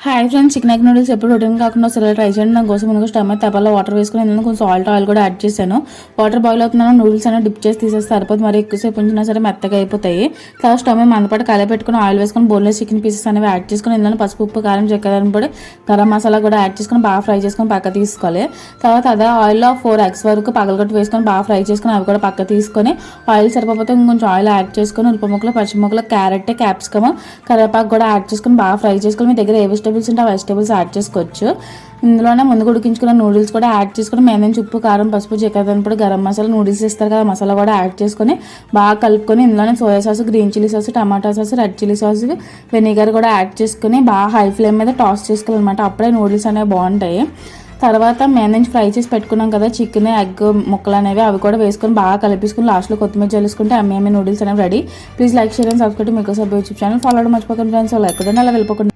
Hi friends, chicken egg noodles ఎప్పుడు routine కాకుండా ఒకసారి ట్రై చేయండి. దానికోసం ముందుకు స్టవ్ మీద తపాలో వాటర్ వేసుకుని ఇందులో కొంచెం ఆయిల్ కూడా యాడ్ చేశాను. వాటర్ బాయిల్ అవుతున్నాను, నూడిల్స్ అనేది డిప్ చేసి తీసేస్తే సరిపోతుంది. మరి ఎక్కువసేపు ఉంచినా సరే మెత్తగా అయిపోతాయి. తర్వాత స్టవ్ మీద మందపాటు కలయి పెట్టుకుని ఆయిల్ వేసుకొని బోన్లెస్ చికెన్ పీసెస్ అనేవి యాడ్ చేసుకుని ఇందులో పసుపు, ఉప్పు, కారం, చెక్కదనం పొడి, గరం మసాలా కూడా యాడ్ చేసుకుని బాగా ఫ్రై చేసుకొని పక్క తీసుకోవాలి. తర్వాత అదే ఆయిల్లో 4 eggs వరకు పగలగొట్టు వేసుకొని బాగా ఫ్రై చేసుకొని అవి కూడా పక్క తీసుకొని ఆయిల్ సరిపోతే ఇంకొంచెం ఆయిల్ యాడ్ చేసుకొని ఉల్లిపాయ ముక్కలు, పచ్చి ముక్కలు, క్యారెట్, క్యాప్సికమ్, కరివేపాకు కూడా యాడ్ చేసుకొని బాగా ఫ్రై చేసుకొని మీ దగ్గర ఏ వెజిటబుల్స్ ఉంటే ఆ వెజిటబుల్స్ యాడ్ చేసుకోవచ్చు. ఇందులోనే ముందు ఉడికించుకున్న నూడిల్స్ కూడా యాడ్ చేసుకుని మీద నుంచి ఉప్పు, కారం, పసుపు, చికెన్ పొడి, గరం మసాలా, నూడిల్స్ ఇస్తారు కదా మసాలా కూడా యాడ్ చేసుకొని బాగా కలుపుకొని ఇందులోనే soya sauce, green chilli sauce, టమాటా sauce, red chilli sauce, vinegar కూడా యాడ్ చేసుకుని బాగా హై ఫ్లేమ్ మీద టాస్ చేసుకోవాలన్నమాట. అప్పుడే నూడిల్స్ అనేవి బాగుంటాయి. తర్వాత మీద నుంచి ఫ్రై చేసి పెట్టుకున్నాం కదా చికెన్, ఎగ్ ముక్కలు అనేవి అవి కూడా వేసుకొని బాగా కలిపేసుకుని లాస్ట్లో కొత్తిమీర చల్లుకుంటే అమ్మే నూడిల్స్ అనేవి ready. Please like, share and subscribe. మీకు యూట్యూబ్ ఛానల్ ఫాలో అవడం మర్చిపోకండి ఫ్రెండ్స్. లైక్ కూడా అలా వెళ్ళిపోకండి.